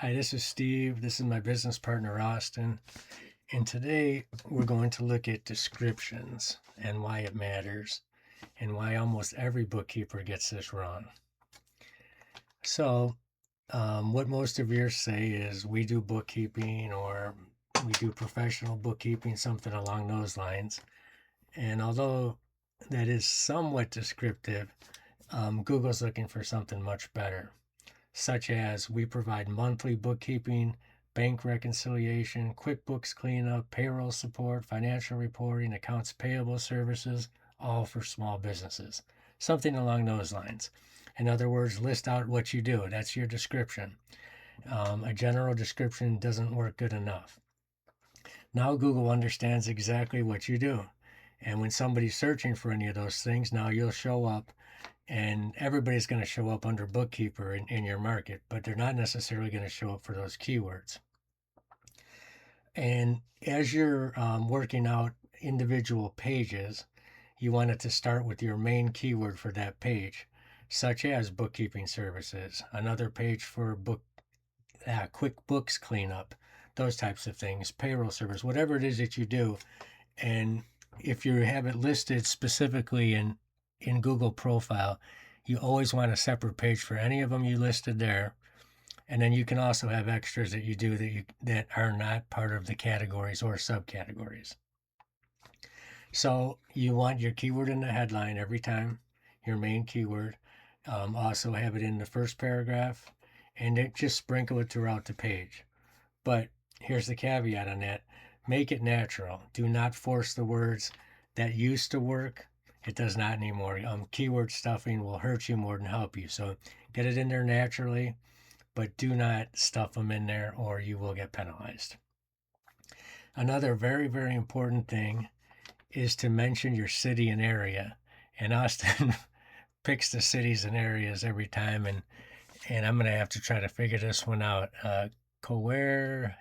Hi, this is Steve. This is my business partner, Austin. And today we're going to look at descriptions and why it matters and why almost every bookkeeper gets this wrong. So, what most of you say is we do bookkeeping or we do professional bookkeeping, something along those lines. And although that is somewhat descriptive, Google's looking for something much better, such as we provide monthly bookkeeping, bank reconciliation, QuickBooks cleanup, payroll support, financial reporting, accounts payable services, all for small businesses. Something along those lines. In other words, list out what you do. That's your description. A general description doesn't work good enough. Now Google understands exactly what you do. And when somebody's searching for any of those things, now you'll show up, and everybody's going to show up under bookkeeper in your market, but they're not necessarily going to show up for those keywords. And as you're working out individual pages, you want it to start with your main keyword for that page, such as bookkeeping services, another page for QuickBooks cleanup, those types of things, payroll service, whatever it is that you do. And if you have it listed specifically in Google profile, you always want a separate page for any of them you listed there. And then you can also have extras that you do that are not part of the categories or subcategories. So you want your keyword in the headline every time, your main keyword. Also have it in the first paragraph, and just sprinkle it throughout the page. But here's the caveat on that. Make it natural. Do not force the words. That used to work. It does not anymore. Keyword stuffing will hurt you more than help you. So get it in there naturally, but do not stuff them in there or you will get penalized. Another very, very important thing is to mention your city and area. And Austin picks the cities and areas every time, and I'm going to have to try to figure this one out. Coeur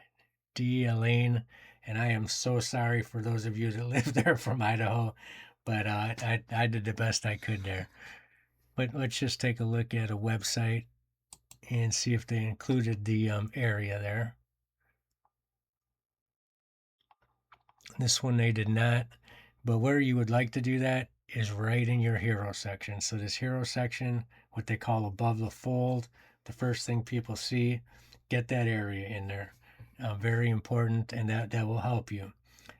d'Alene, and I am so sorry for those of you that live there from Idaho, but I did the best I could there. But let's just take a look at a website and see if they included the area there. This one they did not, but where you would like to do that is right in your hero section. So this hero section, what they call above the fold, the first thing people see, get that area in there. Very important, and that will help you.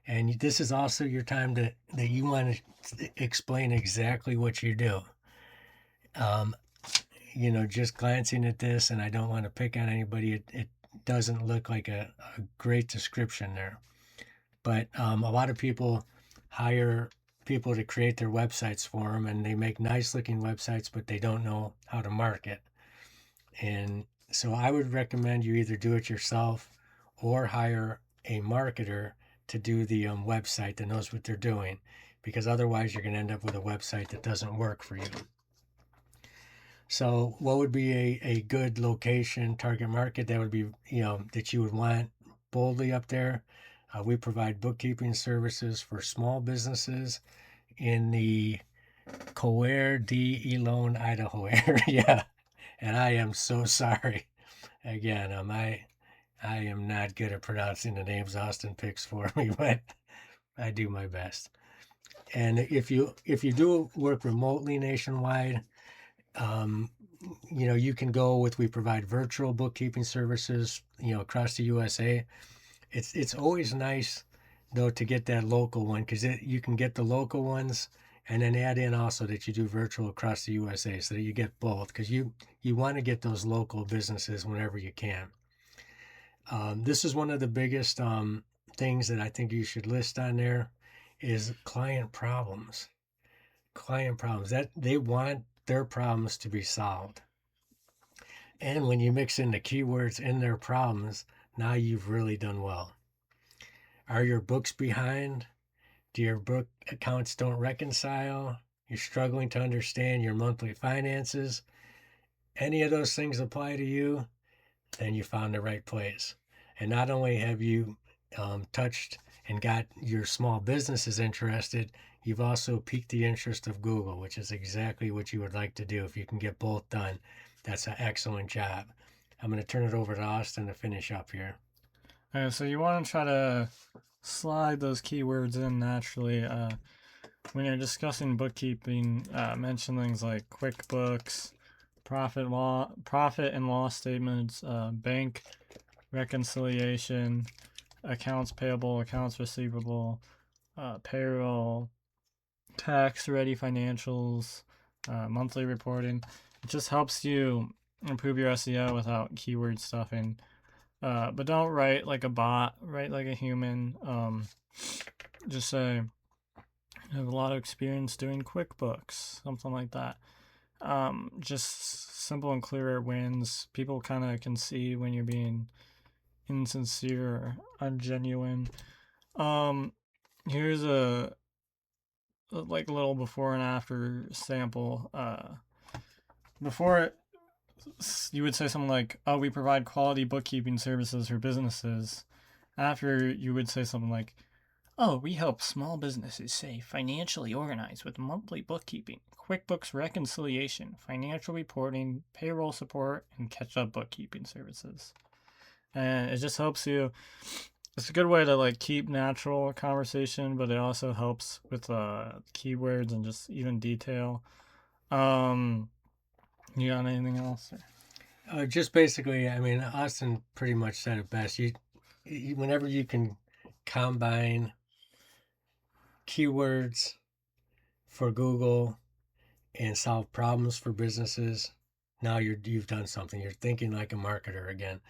And this is also your time that you want to explain exactly what you do. Um, just glancing at this, and I don't want to pick on anybody, it doesn't look like a great description there. But a lot of people hire people to create their websites for them, and they make nice looking websites, but they don't know how to market. And so I would recommend you either do it yourself or hire a marketer to do the website that knows what they're doing, because otherwise you're going to end up with a website that doesn't work for you. So what would be a good location, target market that would be, that you would want boldly up there? We provide bookkeeping services for small businesses in the Coeur d'Alene, Idaho area. And I am so sorry. Again, I am not good at pronouncing the names Austin picks for me, but I do my best. And if you do work remotely nationwide, you can go with, we provide virtual bookkeeping services, across the USA. It's always nice though to get that local one, because you can get the local ones and then add in also that you do virtual across the USA, so that you get both, because you want to get those local businesses whenever you can. This is one of the biggest things that I think you should list on there is client problems. Client problems, that they want their problems to be solved. And when you mix in the keywords in their problems, now you've really done well. Are your books behind? Do your book accounts don't reconcile? You're struggling to understand your monthly finances? Any of those things apply to you? Then you found the right place. And not only have you touched and got your small businesses interested, you've also piqued the interest of Google, which is exactly what you would like to do. If you can get both done, that's an excellent job. I'm going to turn it over to Austin to finish up here. So you want to try to slide those keywords in naturally. When you're discussing bookkeeping, mention things like QuickBooks, profit and loss statements, bank reconciliation, accounts payable, accounts receivable, payroll, tax ready financials, monthly reporting. It just helps you improve your SEO without keyword stuffing. But don't write like a bot, write like a human. Just say, I have a lot of experience doing QuickBooks, something like that. Just simple and clear wins. People kind of can see when you're being insincere or ungenuine. Here's a like little before and after sample. Before you would say something like, "Oh, we provide quality bookkeeping services for businesses." After you would say something like, "Oh, we help small businesses stay financially organized with monthly bookkeeping, QuickBooks reconciliation, financial reporting, payroll support, and catch-up bookkeeping services." And it just helps you. It's a good way to like keep natural conversation, but it also helps with keywords and just even detail. You got anything else? Just basically, I mean, Austin pretty much said it best. Whenever you can combine keywords for Google and solve problems for businesses, now you've done something. You're thinking like a marketer again.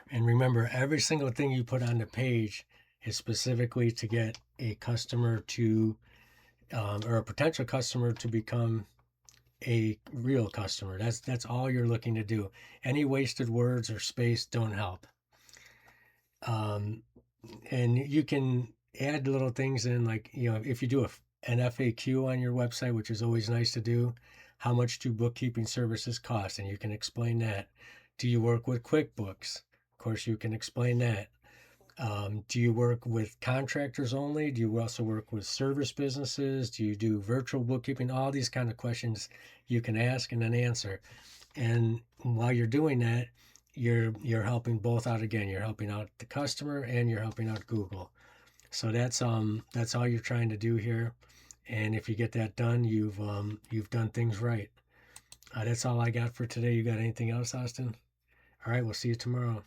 And remember, every single thing you put on the page is specifically to get a customer to, or a potential customer to become a real customer. That's all you're looking to do. Any wasted words or space don't help. And you can add little things in, like, if you do an FAQ on your website, which is always nice to do. How much do bookkeeping services cost? And you can explain that. Do you work with QuickBooks? Of course, you can explain that. Do you work with contractors only? Do you also work with service businesses? Do you do virtual bookkeeping? All these kind of questions you can ask and then answer. And while you're doing that, you're helping both out again. You're helping out the customer and you're helping out Google. So that's all you're trying to do here. And if you get that done, you've done things right. That's all I got for today. You got anything else, Austin? All right, we'll see you tomorrow.